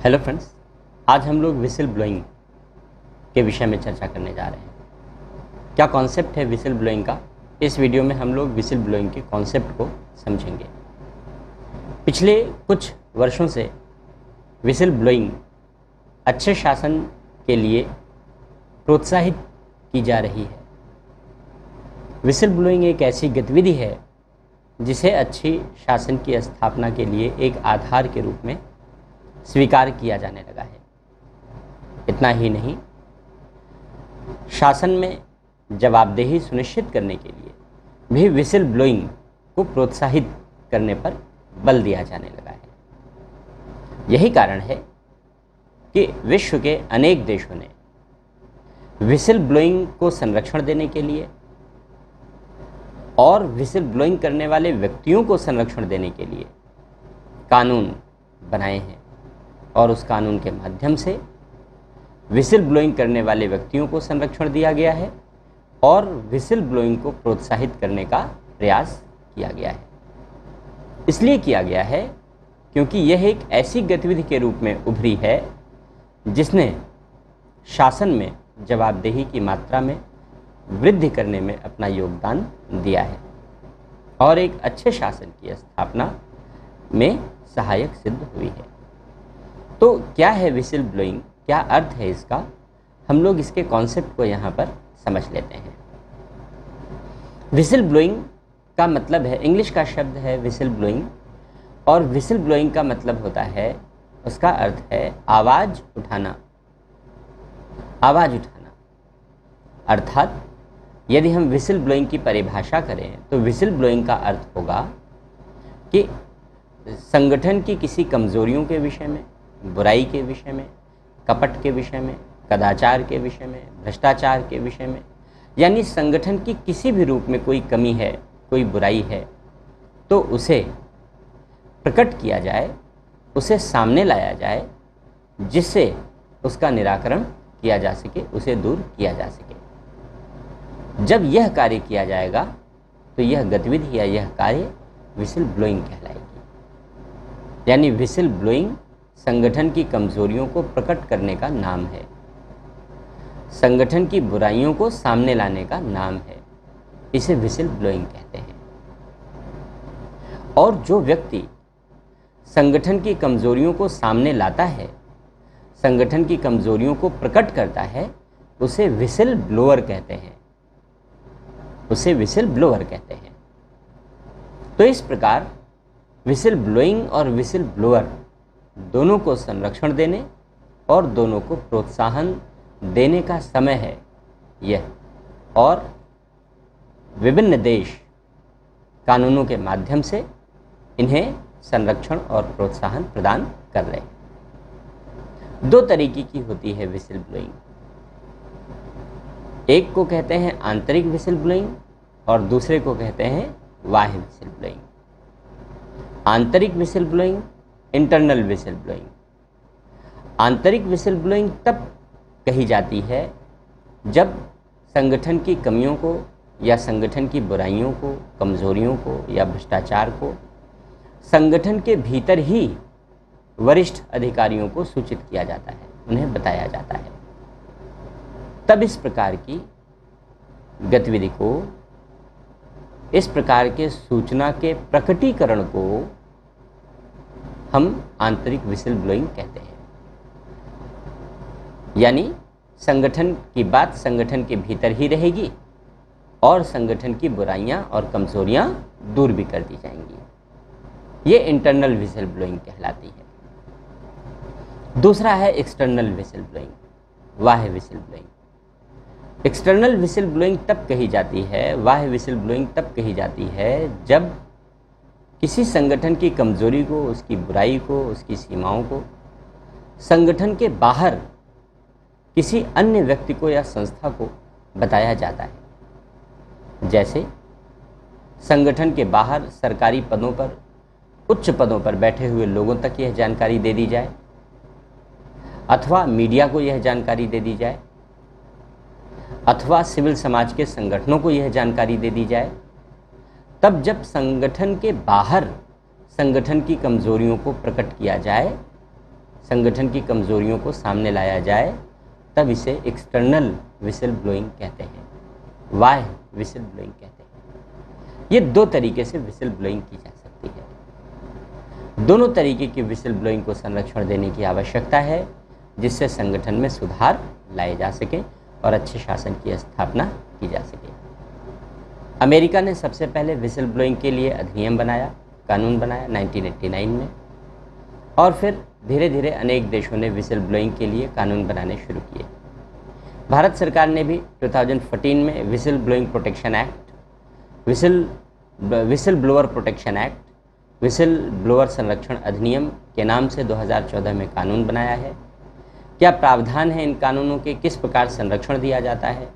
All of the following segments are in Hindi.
हेलो फ्रेंड्स, आज हम लोग विसिल ब्लोइंग के विषय में चर्चा करने जा रहे हैं। क्या कॉन्सेप्ट है विसिल ब्लोइंग का? इस वीडियो में हम लोग विसिल ब्लोइंग के कॉन्सेप्ट को समझेंगे। पिछले कुछ वर्षों से विसिल ब्लोइंग अच्छे शासन के लिए प्रोत्साहित की जा रही है। विसिल ब्लोइंग एक ऐसी गतिविधि है जिसे अच्छी शासन की स्थापना के लिए एक आधार के रूप में स्वीकार किया जाने लगा है। इतना ही नहीं, शासन में जवाबदेही सुनिश्चित करने के लिए भी विसिल ब्लोइंग को प्रोत्साहित करने पर बल दिया जाने लगा है। यही कारण है कि विश्व के अनेक देशों ने विसिल ब्लोइंग को संरक्षण देने के लिए और विसिल ब्लोइंग करने वाले व्यक्तियों को संरक्षण देने के लिए कानून बनाए हैं और उस कानून के माध्यम से विसिल ब्लोइंग करने वाले व्यक्तियों को संरक्षण दिया गया है और विसिल ब्लोइंग को प्रोत्साहित करने का प्रयास किया गया है। इसलिए किया गया है क्योंकि यह एक ऐसी गतिविधि के रूप में उभरी है जिसने शासन में जवाबदेही की मात्रा में वृद्धि करने में अपना योगदान दिया है और एक अच्छे शासन की स्थापना में सहायक सिद्ध हुई है। तो क्या है विसिल ब्लोइंग, क्या अर्थ है इसका? हम लोग इसके कॉन्सेप्ट को यहाँ पर समझ लेते हैं। विसिल ब्लोइंग का मतलब है, इंग्लिश का शब्द है विसिल ब्लोइंग, और विसिल ब्लोइंग का मतलब होता है, उसका अर्थ है आवाज़ उठाना। आवाज़ उठाना अर्थात यदि हम विसिल ब्लोइंग की परिभाषा करें तो विसिल ब्लोइंग का अर्थ होगा कि संगठन की किसी कमजोरियों के विषय में, बुराई के विषय में, कपट के विषय में, कदाचार के विषय में, भ्रष्टाचार के विषय में, यानी संगठन की किसी भी रूप में कोई कमी है, कोई बुराई है, तो उसे प्रकट किया जाए, उसे सामने लाया जाए, जिससे उसका निराकरण किया जा सके, उसे दूर किया जा सके। जब यह कार्य किया जाएगा तो यह गतिविधि या यह कार्य विसिल ब्लोइंग कहलाएगी। यानी विसिल ब्लोइंग संगठन की कमजोरियों को प्रकट करने का नाम है, संगठन की बुराइयों को सामने लाने का नाम है। इसे विसिल ब्लोइंग कहते हैं। और जो व्यक्ति संगठन की कमजोरियों को सामने लाता है, संगठन की कमजोरियों को प्रकट करता है, उसे विसिल ब्लोअर कहते हैं। उसे विसिल ब्लोअर कहते हैं। तो इस प्रकार विसिल ब्लोइंग और विसिल ब्लोअर दोनों को संरक्षण देने और दोनों को प्रोत्साहन देने का समय है यह, और विभिन्न देश कानूनों के माध्यम से इन्हें संरक्षण और प्रोत्साहन प्रदान कर रहे हैं। दो तरीके की होती है विसिल ब्लोइंग। एक को कहते हैं आंतरिक विसिल ब्लोइंग और दूसरे को कहते हैं बाह्य विसिल ब्लोइंग। आंतरिक whistle blowing, internal whistle blowing. आंतरिक विसिल ब्लोइंग तब कही जाती है जब संगठन की कमियों को या संगठन की बुराइयों को, कमजोरियों को या भ्रष्टाचार को संगठन के भीतर ही वरिष्ठ अधिकारियों को सूचित किया जाता है, उन्हें बताया जाता है। तब इस प्रकार की गतिविधि को, इस प्रकार के सूचना के प्रकटीकरण को हम आंतरिक विसिल ब्लोइंग कहते हैं। यानी संगठन की बात संगठन के भीतर ही रहेगी और संगठन की बुराइयां और कमजोरियां दूर भी कर दी जाएंगी। ये इंटरनल विसिल ब्लोइंग कहलाती है। दूसरा है एक्सटर्नल विसिल ब्लोइंग, बाह्य whistle blowing. External whistle blowing तब कही जाती है, बाह्य विसिल ब्लोइंग तब कही जाती है जब किसी संगठन की कमजोरी को, उसकी बुराई को, उसकी सीमाओं को संगठन के बाहर किसी अन्य व्यक्ति को या संस्था को बताया जाता है। जैसे संगठन के बाहर सरकारी पदों पर, उच्च पदों पर बैठे हुए लोगों तक यह जानकारी दे दी जाए, अथवा मीडिया को यह जानकारी दे दी जाए, अथवा सिविल समाज के संगठनों को यह जानकारी दे दी जाए। तब जब संगठन के बाहर संगठन की कमजोरियों को प्रकट किया जाए, संगठन की कमजोरियों को सामने लाया जाए तब इसे एक्सटर्नल विसिल ब्लोइंग कहते हैं, बाह्य विसिल ब्लोइंग कहते हैं। ये दो तरीके से विसिल ब्लोइंग की जा सकती है। दोनों तरीके की विसिल ब्लोइंग को संरक्षण देने की आवश्यकता है जिससे संगठन में सुधार लाए जा सके और अच्छे शासन की स्थापना की जा सके। अमेरिका ने सबसे पहले विसिल ब्लोइंग के लिए अधिनियम बनाया, कानून बनाया 1989 में, और फिर धीरे धीरे अनेक देशों ने विसिल ब्लोइंग के लिए कानून बनाने शुरू किए। भारत सरकार ने भी 2014 में whistle blowing protection act, whistle blower protection act, whistle blower संरक्षण अधिनियम के नाम से 2014 में कानून बनाया है। क्या प्रावधान है इन कानूनों के, किस प्रकार संरक्षण दिया जाता है,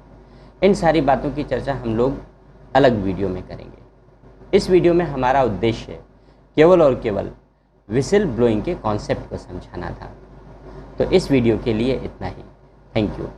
इन सारी बातों की चर्चा हम लोग अलग वीडियो में करेंगे। इस वीडियो में हमारा उद्देश्य केवल और केवल विसिल ब्लोइंग के कॉन्सेप्ट को समझाना था। तो इस वीडियो के लिए इतना ही। Thank you.